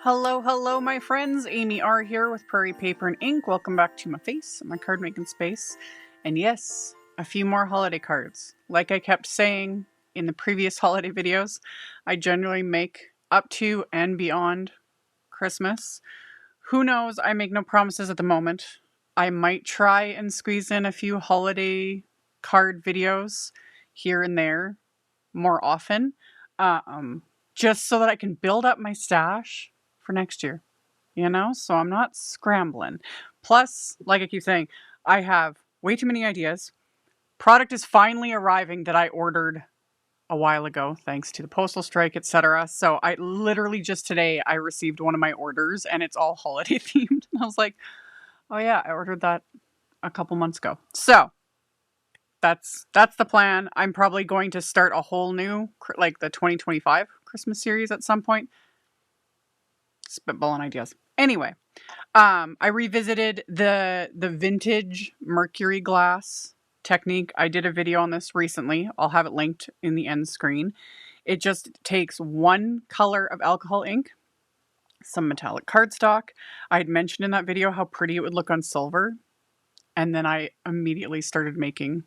Hello, hello, my friends. AmyR here with Prairie Paper and Ink. Welcome back to my face, my card making space. And yes, a few more holiday cards. Like I kept saying in the previous holiday videos, I generally make up to and beyond Christmas. Who knows? I make no promises at the moment. I might try and squeeze in a few holiday card videos here and there more often, just so that I can build up my stash for next year, so I'm not scrambling. Plus, like I keep saying, I have way too many ideas. Product is finally arriving that I ordered a while ago, thanks to the postal strike, etc. So I literally just today I received one of my orders and it's all holiday themed. And I was like, oh yeah, I ordered that a couple months ago. So that's the plan. I'm probably going to start a whole new, like the 2025 Christmas series at some point. Spitballing ideas. Anyway, I revisited the vintage Mercury glass technique. I did a video on this recently. I'll have it linked in the end screen. It just takes one color of alcohol ink, some metallic cardstock. I had mentioned in that video how pretty it would look on silver. And then I immediately started making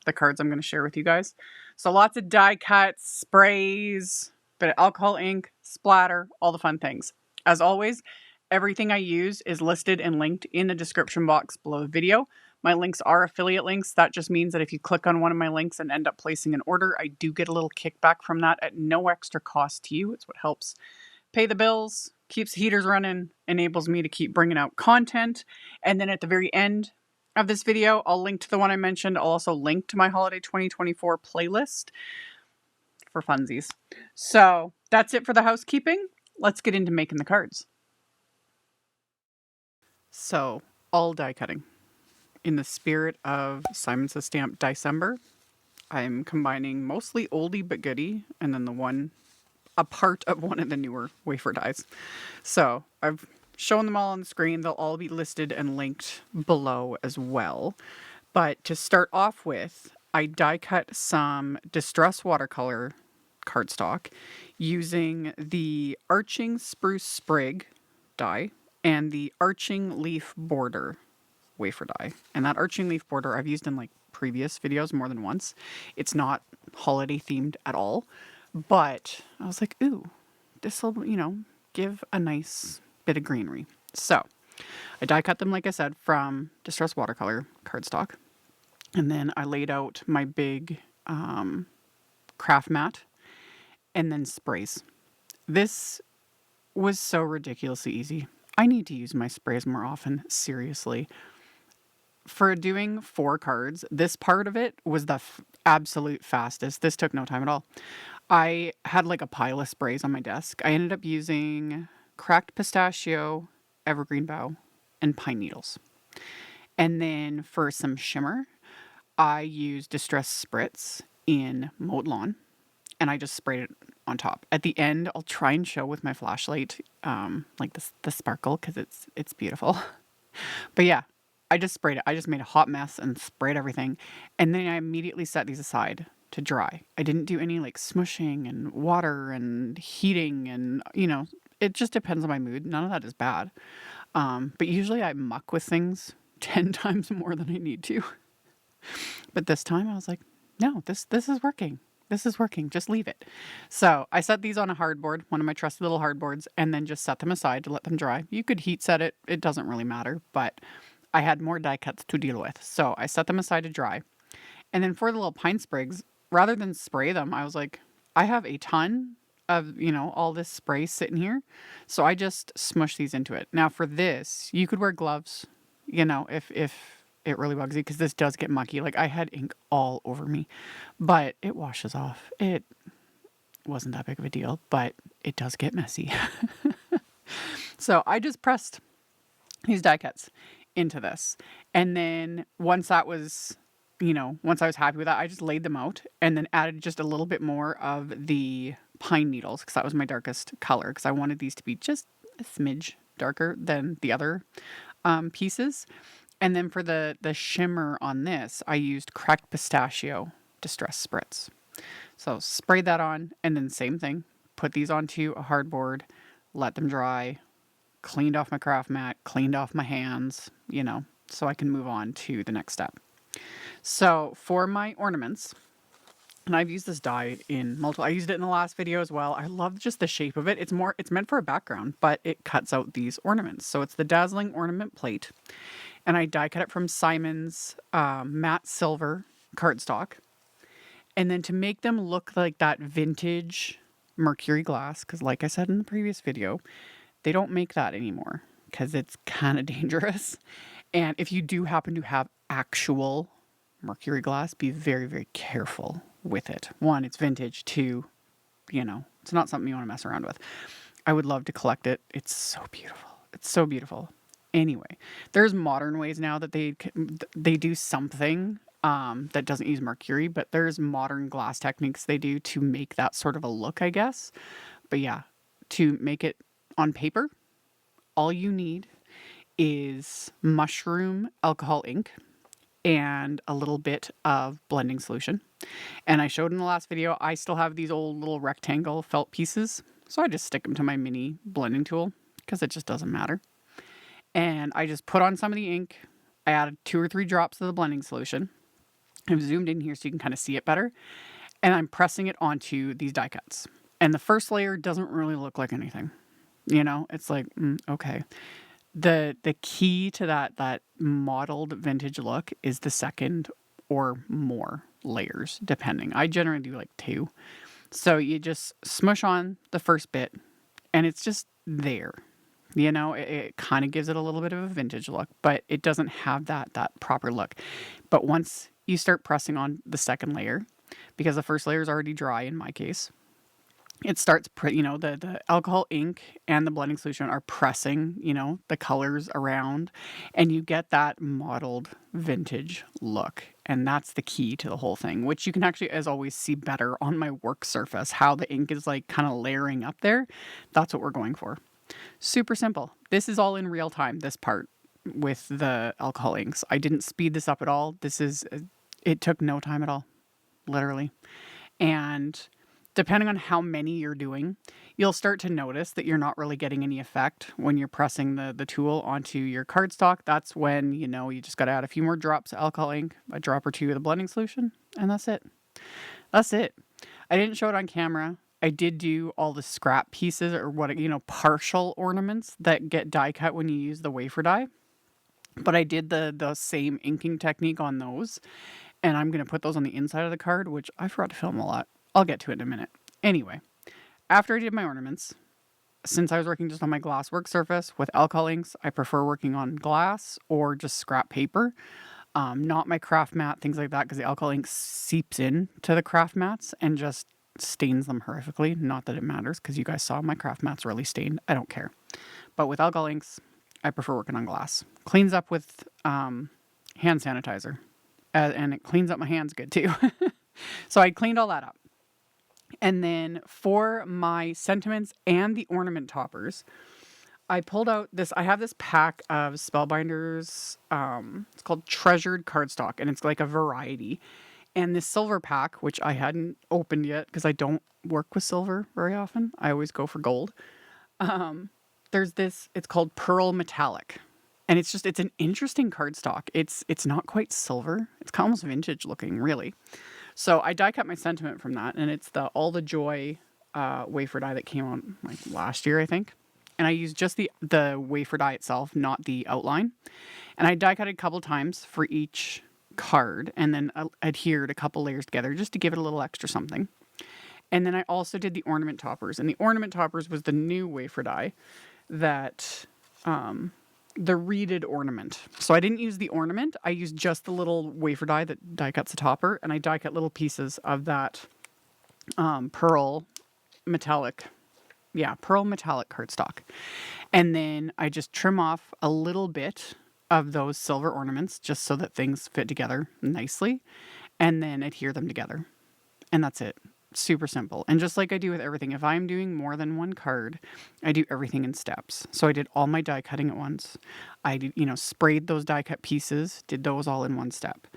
the cards I'm going to share with you guys. So lots of die cuts, sprays, bit of alcohol ink, splatter, all the fun things. As always, everything I use is listed and linked in the description box below the video. My links are affiliate links. That just means that if you click on one of my links and end up placing an order, I do get a little kickback from that at no extra cost to you. It's what helps pay the bills, keeps the heaters running, enables me to keep bringing out content. And then at the very end of this video, I'll link to the one I mentioned. I'll also link to my Holiday 2024 playlist for funsies. So that's it for the housekeeping. Let's get into making the cards. So, all die cutting. In the spirit of Simon Says Stamp December, I'm combining mostly oldie but goodie, and then a part of one of the newer Wafer dies. So, I've shown them all on the screen. They'll all be listed and linked below as well. But to start off with, I die cut some Distress Watercolor cardstock using the Arching Spruce Sprig die and the Arching Leaf Border Wafer die. And that Arching Leaf Border I've used in like previous videos more than once. It's not holiday themed at all, but I was like, ooh, this will, give a nice bit of greenery. So I die cut them, like I said, from Distress Watercolor cardstock. And then I laid out my big craft mat and then sprays. This was so ridiculously easy. I need to use my sprays more often, seriously. For doing 4 cards, this part of it was the absolute fastest. This took no time at all. I had like a pile of sprays on my desk. I ended up using cracked pistachio, evergreen bough, and pine needles. And then for some shimmer, I used Distress Spritz in Mowed Lawn, and I just sprayed it on top. At the end, I'll try and show with my flashlight, like the sparkle, because it's beautiful. But yeah, I just sprayed it. I just made a hot mess and sprayed everything. And then I immediately set these aside to dry. I didn't do any like smushing and water and heating and, it just depends on my mood. None of that is bad. But usually I muck with things 10 times more than I need to. But this time I was like, no, this is working. This is working. Just leave it. So I set these on a hardboard, one of my trusty little hardboards, and then just set them aside to let them dry. You could heat set it. It doesn't really matter, but I had more die cuts to deal with. So I set them aside to dry. And then for the little pine sprigs, rather than spray them, I was like, I have a ton of, all this spray sitting here. So I just smush these into it. Now for this, you could wear gloves, if it really bugs you, because this does get mucky. Like I had ink all over me, but it washes off. It wasn't that big of a deal, but it does get messy. So I just pressed these die cuts into this. And then once I was happy with that, I just laid them out and then added just a little bit more of the pine needles, because that was my darkest color, because I wanted these to be just a smidge darker than the other pieces. And then for the shimmer on this, I used cracked pistachio Distress Spritz. So sprayed that on, and then same thing. Put these onto a hardboard, let them dry, cleaned off my craft mat, cleaned off my hands, you know, so I can move on to the next step. So for my ornaments, and I've used this die in multiple, I used it in the last video as well. I love just the shape of it. It's meant for a background, but it cuts out these ornaments. So it's the Dazzling ornament plate. And I die cut it from Simon's matte silver cardstock. And then to make them look like that vintage Mercury glass, because like I said in the previous video, they don't make that anymore because it's kind of dangerous. And if you do happen to have actual Mercury glass, be very, very careful with it. One, it's vintage. Two, you know, it's not something you want to mess around with. I would love to collect it. It's so beautiful. It's so beautiful. Anyway, there's modern ways now that they do something that doesn't use mercury, but there's modern glass techniques they do to make that sort of a look, I guess. But yeah, to make it on paper, all you need is mushroom alcohol ink and a little bit of blending solution. And I showed in the last video, I still have these old little rectangle felt pieces. So I just stick them to my mini blending tool because it just doesn't matter. And I just put on some of the ink. I added 2 or 3 drops of the blending solution. I've zoomed in here so you can kind of see it better. And I'm pressing it onto these die cuts. And the first layer doesn't really look like anything. You know, it's like, okay. The key to that modeled vintage look is the second or more layers, depending. I generally do like 2. So you just smush on the first bit and it's just there. You know, it kind of gives it a little bit of a vintage look, but it doesn't have that proper look. But once you start pressing on the second layer, because the first layer is already dry in my case, it starts, you know, the alcohol ink and the blending solution are pressing, you know, the colors around, and you get that modeled vintage look. And that's the key to the whole thing, which you can actually, as always, see better on my work surface, how the ink is like kind of layering up there. That's what we're going for. Super simple. This is all in real time, this part with the alcohol inks. I didn't speed this up at all. It took no time at all, literally. And depending on how many you're doing, you'll start to notice that you're not really getting any effect when you're pressing the tool onto your cardstock. That's when, you know, you just got to add a few more drops of alcohol ink, a drop or 2 of the blending solution, and that's it. That's it. I didn't show it on camera. I did do all the scrap pieces or partial ornaments that get die cut when you use the wafer die. But I did the same inking technique on those. And I'm going to put those on the inside of the card, which I forgot to film a lot. I'll get to it in a minute. Anyway, after I did my ornaments, since I was working just on my glass work surface with alcohol inks, I prefer working on glass or just scrap paper. Not my craft mat, things like that, because the alcohol ink seeps in to the craft mats and just stains them horrifically. Not that it matters, because you guys saw my craft mats really stained. I don't care. But with alcohol inks, I prefer working on glass. Cleans up with hand sanitizer. And it cleans up my hands good too. So I cleaned all that up. And then for my sentiments and the ornament toppers, I pulled out this. I have this pack of Spellbinders. It's called Treasured Cardstock, and it's like a variety. And this silver pack, which I hadn't opened yet because I don't work with silver very often. I always go for gold. There's this. It's called Pearl Metallic. And it's an interesting cardstock. It's not quite silver. It's almost vintage looking, really. So I die cut my sentiment from that, and it's the All the Joy wafer die that came out like last year, I think. And I used just the wafer die itself, not the outline. And I die cut it a couple times for each card, and then adhered a couple layers together just to give it a little extra something. And then I also did the ornament toppers, and the ornament toppers was the new wafer die that the reeded ornament. So I didn't use the ornament. I used just the little wafer die that die cuts the topper, and I die cut little pieces of that pearl metallic cardstock. And then I just trim off a little bit of those silver ornaments just so that things fit together nicely, and then adhere them together. And that's it. Super simple. And just like I do with everything, if I'm doing more than one card, I do everything in steps. So I did all my die cutting at once. I did, sprayed those die cut pieces, did those all in one step.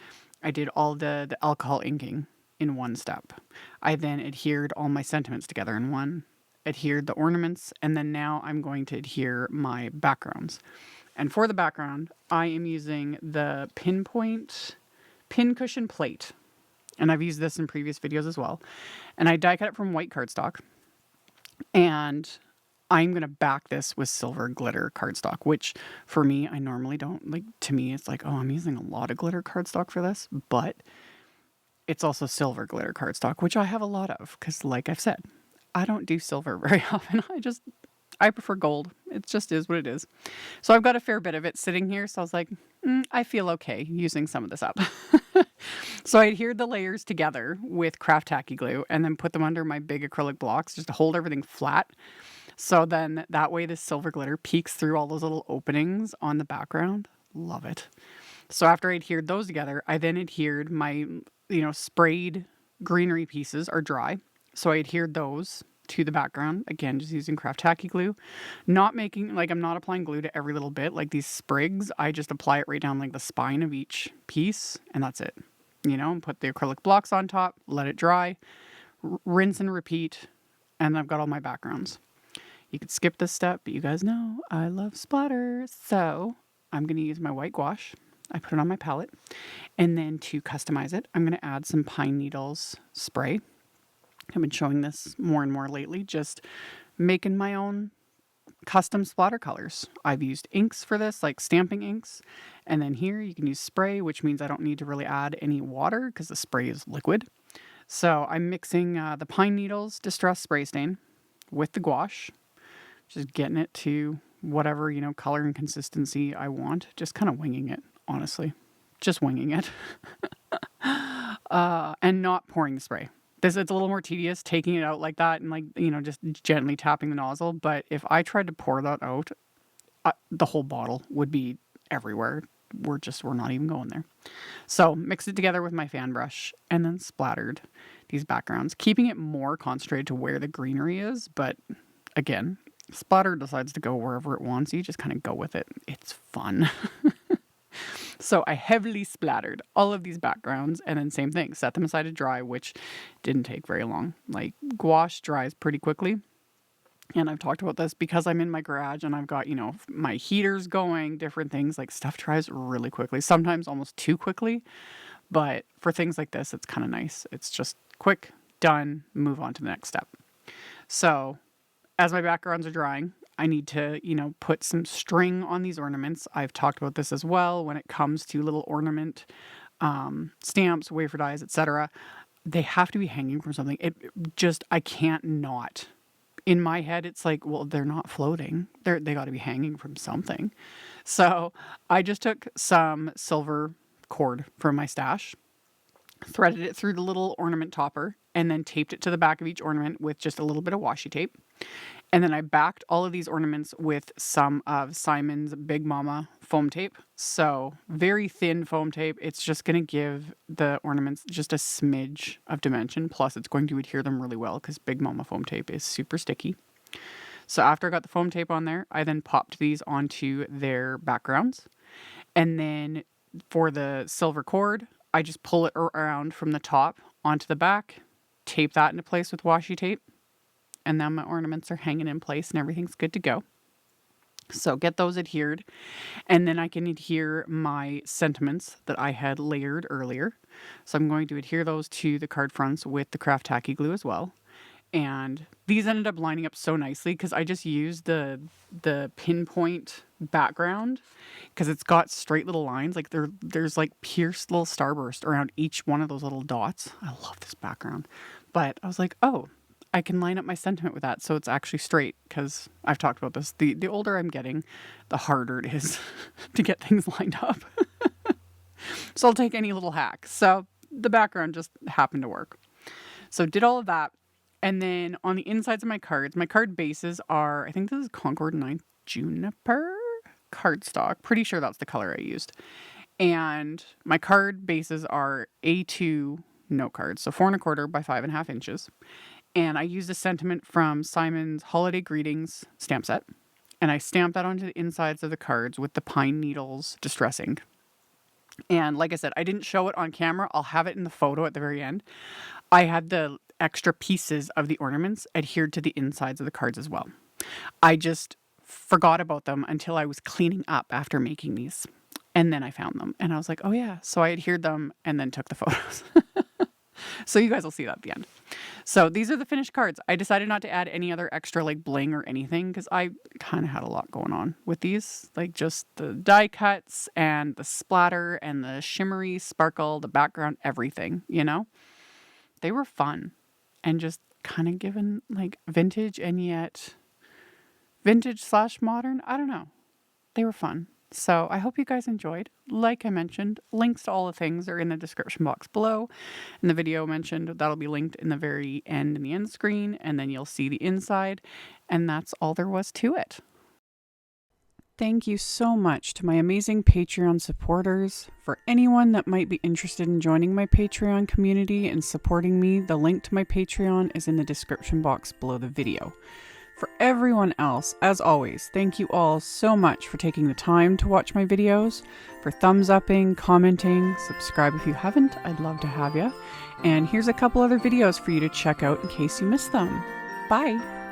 I did all the alcohol inking in one step. I then adhered all my sentiments together in one. adhered the ornaments, and then now I'm going to adhere my backgrounds. And for the background, I am using the Pincushion plate. And I've used this in previous videos as well. And I die cut it from white cardstock. And I'm going to back this with silver glitter cardstock, which for me, I normally don't. Like, to me, it's like, oh, I'm using a lot of glitter cardstock for this. But it's also silver glitter cardstock, which I have a lot of. Because like I've said, I don't do silver very often. I prefer gold. It just is what it is. So I've got a fair bit of it sitting here. So I was like, I feel okay using some of this up. So I adhered the layers together with craft tacky glue and then put them under my big acrylic blocks just to hold everything flat. So then that way the silver glitter peeks through all those little openings on the background. Love it. So after I adhered those together, I then adhered my, sprayed greenery pieces are dry. So I adhered those to the background, again, just using craft tacky glue. Not making, I'm not applying glue to every little bit. Like these sprigs, I just apply it right down like the spine of each piece, and that's it. And put the acrylic blocks on top, let it dry, rinse and repeat, and I've got all my backgrounds. You could skip this step, but you guys know I love splatter. So I'm going to use my white gouache. I put it on my palette. And then to customize it, I'm going to add some pine needles spray. I've been showing this more and more lately, just making my own custom splatter colors. I've used inks for this, like stamping inks. And then here you can use spray, which means I don't need to really add any water because the spray is liquid. So I'm mixing the pine needles distress spray stain with the gouache, just getting it to whatever, color and consistency I want. Just kind of winging it, honestly. Just winging it. And not pouring the spray. It's a little more tedious taking it out like that and just gently tapping the nozzle. But if I tried to pour that out, the whole bottle would be everywhere. We're not even going there. So mixed it together with my fan brush and then splattered these backgrounds, keeping it more concentrated to where the greenery is. But again, splatter decides to go wherever it wants. You just kind of go with it. It's fun. So I heavily splattered all of these backgrounds and then same thing, set them aside to dry, which didn't take very long. Like gouache dries pretty quickly. And I've talked about this because I'm in my garage and I've got, my heaters going, different things, like stuff dries really quickly, sometimes almost too quickly. But for things like this, it's kind of nice. It's just quick, done, move on to the next step. So as my backgrounds are drying, I need to, put some string on these ornaments. I've talked about this as well when it comes to little ornament stamps, wafer dies, etc. They have to be hanging from something. I can't not. In my head, it's like, well, they're not floating. They got to be hanging from something. So I just took some silver cord from my stash, threaded it through the little ornament topper, and then taped it to the back of each ornament with just a little bit of washi tape. And then I backed all of these ornaments with some of Simon's Big Mama foam tape. So very thin foam tape. It's just going to give the ornaments just a smidge of dimension. Plus it's going to adhere them really well because Big Mama foam tape is super sticky. So after I got the foam tape on there, I then popped these onto their backgrounds. And then for the silver cord, I just pull it around from the top onto the back, tape that into place with washi tape. And then my ornaments are hanging in place and everything's good to go. So get those adhered. And then I can adhere my sentiments that I had layered earlier. So I'm going to adhere those to the card fronts with the craft tacky glue as well. And these ended up lining up so nicely because I just used the pinpoint background because it's got straight little lines. Like there's like pierced little starburst around each one of those little dots. I love this background. But I was like, oh, I can line up my sentiment with that so it's actually straight because I've talked about this. The older I'm getting, the harder it is to get things lined up. So I'll take any little hack. So the background just happened to work. So did all of that. And then on the insides of my cards, my card bases are, I think this is Concord 9th Juniper cardstock. Pretty sure that's the color I used. And my card bases are A2 note cards. So 4 1/4 by 5.5 inches. And I used a sentiment from Simon's Holiday Greetings stamp set. And I stamped that onto the insides of the cards with the pine needles distress ink. And like I said, I didn't show it on camera. I'll have it in the photo at the very end. I had the extra pieces of the ornaments adhered to the insides of the cards as well. I just forgot about them until I was cleaning up after making these. And then I found them and I was like, oh yeah. So I adhered them and then took the photos. So you guys will see that at the end. So these are the finished cards. I decided not to add any other extra like bling or anything because I kind of had a lot going on with these. Like just the die cuts and the splatter and the shimmery sparkle, the background, everything, you know? They were fun and just kind of given like vintage and yet vintage/modern. I don't know. They were fun. So I hope you guys enjoyed. Like I mentioned, links to all the things are in the description box below. And the video mentioned, that'll be linked in the very end in the end screen. And then you'll see the inside. And that's all there was to it. Thank you so much to my amazing Patreon supporters. For anyone that might be interested in joining my Patreon community and supporting me, the link to my Patreon is in the description box below the video. For everyone else, as always, thank you all so much for taking the time to watch my videos, for thumbs upping, commenting, subscribe if you haven't, I'd love to have you. And here's a couple other videos for you to check out in case you missed them. Bye!